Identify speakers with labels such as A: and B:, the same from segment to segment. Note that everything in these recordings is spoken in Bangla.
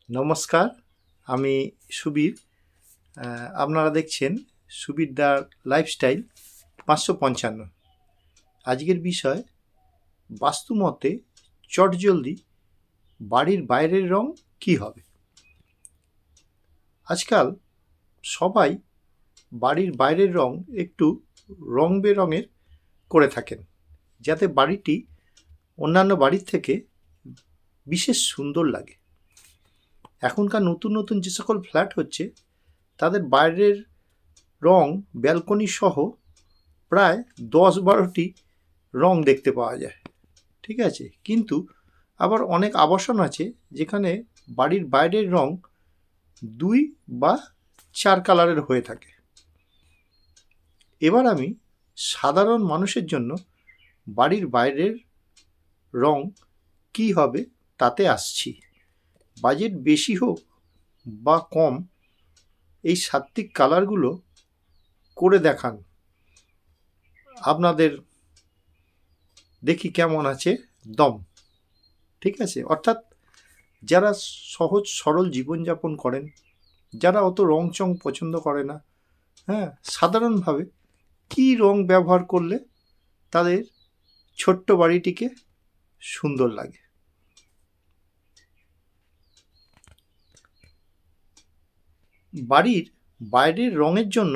A: নমস্কার, আমি সুবীর। আপনারা দেখছেন সুবীরদার লাইফস্টাইল 555। আজকের বিষয় বাস্তুমতে চটজলদি বাড়ির বাইরের রং কি হবে। আজকাল সবাই বাড়ির বাইরের রং একটু রং বেরঙের করে থাকেন, যাতে বাড়িটি অন্যান্য বাড়ির থেকে বিশেষ সুন্দর লাগে। এখনকার নতুন নতুন যে সকল ফ্ল্যাট হচ্ছে, তাদের বাইরের রং ব্যালকনি সহ প্রায় 10-12টি রং দেখতে পাওয়া যায়। ঠিক আছে, কিন্তু আবার অনেক আবাসন আছে যেখানে বাড়ির বাইরের রং 2 বা 4 কালারের হয়ে থাকে। এবার আমি সাধারণ মানুষের জন্য বাড়ির বাইরের রং কি হবে তাতে আসছি। বাজেট বেশি হোক বা কম, এই সাত্ত্বিক কালারগুলো করে দেখান আপনাদের, দেখি কেমন আছে দম। ঠিক আছে, অর্থাৎ যারা সহজ সরল জীবনযাপন করেন, যারা অত রং চং পছন্দ করে না, হ্যাঁ, সাধারণভাবে কি রং ব্যবহার করলে তাদের ছোট্ট বাড়িটিকে সুন্দর লাগে। বাড়ির বাইরের রঙের জন্য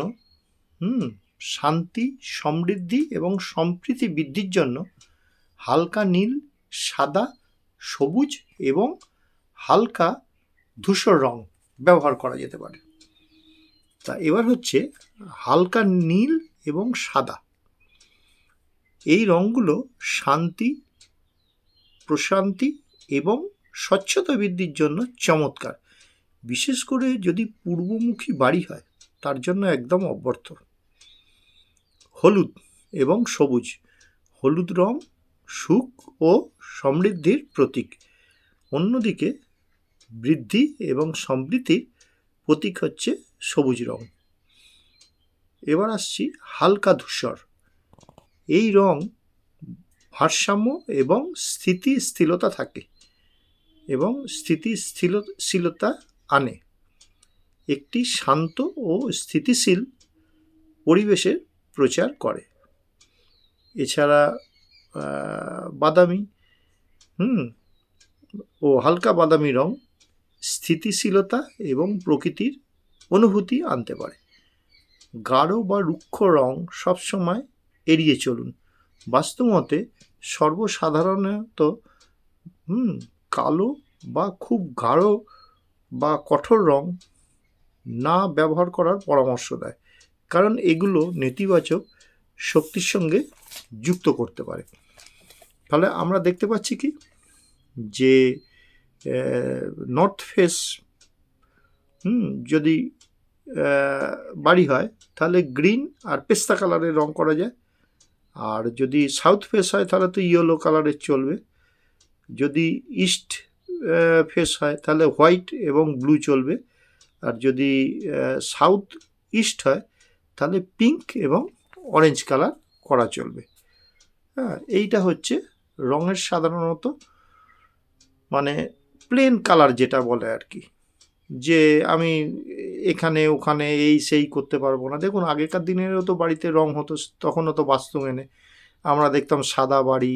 A: শান্তি, সমৃদ্ধি এবং সম্প্রীতি বৃদ্ধির জন্য হালকা নীল, সাদা, সবুজ এবং হালকা ধূসর রং ব্যবহার করা যেতে পারে। তা এবার হচ্ছে হালকা নীল এবং সাদা। এই রঙগুলো শান্তি, প্রশান্তি এবং স্বচ্ছতা বৃদ্ধির জন্য চমৎকার। বিশেষ করে যদি পূর্বমুখী বাড়ি হয়, তার জন্য একদম অব্যর্থ। হলুদ এবং সবুজ। হলুদ রং সুখ ও সমৃদ্ধির প্রতীক, অন্যদিকে বৃদ্ধি এবং সমৃদ্ধির প্রতীক হচ্ছে সবুজ রং। এবার আসছি হালকা ধূসর। এই রং ভারসাম্য এবং স্থিতিশীলতা থাকে এবং স্থিতিশীলতা আনে, একটি শান্ত ও স্থিতিশীল পরিবেশের প্রচার করে। এছাড়া বাদামি ও হালকা বাদামি রং স্থিতিশীলতা এবং প্রকৃতির অনুভূতি আনতে পারে। গাঢ় বা রুক্ষ রং সবসময় এড়িয়ে চলুন। বাস্তুমতে সর্বসাধারণত কালো বা খুব গাঢ় বা কঠোর রং না ব্যবহার করার পরামর্শ দেয়, কারণ এগুলো নেতিবাচক শক্তির সঙ্গে যুক্ত করতে পারে। তাহলে আমরা দেখতে পাচ্ছি কি যে নর্থ ফেস যদি বাড়ি হয়, তাহলে গ্রিন আর পেস্তা কালারের রং করা যায়। আর যদি সাউথ ফেস হয়, তাহলে তো ইয়েলো কালারের চলবে। যদি ইস্ট ফেস হয়, তাহলে হোয়াইট এবং ব্লু চলবে। আর যদি সাউথ ইস্ট হয়, তাহলে পিঙ্ক এবং অরেঞ্জ কালার করা চলবে। হ্যাঁ, এইটা হচ্ছে রঙের সাধারণত মানে প্লেন কালার যেটা বলে আর কি, যে আমি এখানে ওখানে এই সেই করতে পারবো না। দেখুন, আগেকার দিনেরও তো বাড়িতে রং হতো, তখনও তো বাস্তু মেনে আমরা দেখতাম সাদা বাড়ি,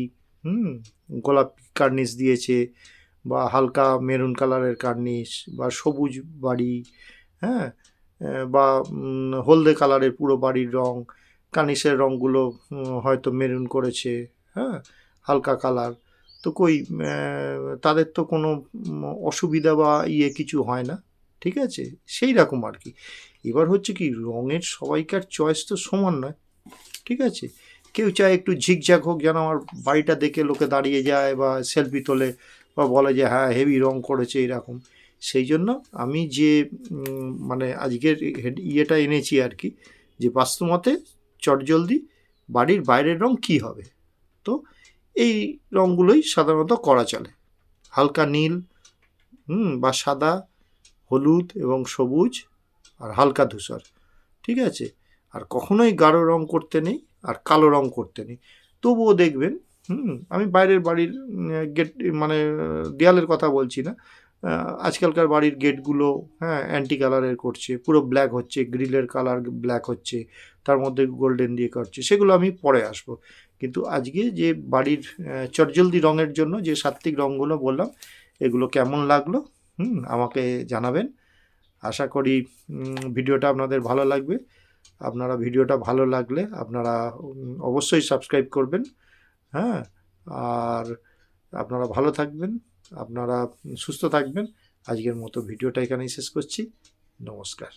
A: গোলাপি কার্নিশ দিয়েছে বা হালকা মেরুন কালারের কার্নিশ, বা সবুজ বাড়ি, হ্যাঁ, বা হলদে কালারের পুরো বাড়ির রং, কার্নিশের রঙগুলো হয়তো মেরুন করেছে, হ্যাঁ, হালকা কালার। তো কই তাদের তো কোনো অসুবিধা বা কিছু হয় না। ঠিক আছে, সেই রকম আর কি। এবার হচ্ছে কি, রঙের সবাইকার চয়েস তো সমান নয়। ঠিক আছে, কেউ চায় একটু ঝিকঝাক হোক, যেন আমার বাড়িটা দেখে লোকে দাঁড়িয়ে যায় বা সেলফি তোলে বা বলে যে হ্যাঁ হেভি রং করেছে এরকম। সেই জন্য আমি যে মানে আজকের ইয়েটা এনেছি আর কি, যে বাস্তুমতে চটজলদি বাড়ির বাইরের রং কি হবে। তো এই রঙগুলোই সাধারণত করা চলে। হালকা নীল বা সাদা, হলুদ এবং সবুজ, আর হালকা ধূসর। ঠিক আছে, আর কখনোই গাঢ় রং করতে নেই আর কালো রং করতে নেই। তবুও দেখবেন, আমি বাইরের বাড়ির গেট মানে দেয়ালের কথা বলছি না, আজকালকার বাড়ির গেটগুলো হ্যাঁ অ্যান্টি কালারের করছে, পুরো ব্ল্যাক হচ্ছে, গ্রিলের কালার ব্ল্যাক হচ্ছে, তার মধ্যে গোল্ডেন দিয়ে করছে, সেগুলো আমি পরে আসবো। কিন্তু আজকে যে বাড়ির চটজলদি রঙের জন্য যে সাত্ত্বিক রঙগুলো বললাম, এগুলো কেমন লাগলো আমাকে জানাবেন। আশা করি ভিডিওটা আপনাদের ভালো লাগবে। আপনারা ভিডিওটা ভালো লাগলে আপনারা অবশ্যই সাবস্ক্রাইব করবেন। হ্যাঁ, আর আপনারা ভালো থাকবেন, আপনারা সুস্থ থাকবেন। আজকের মতো ভিডিওটা এখানেই শেষ করছি। নমস্কার।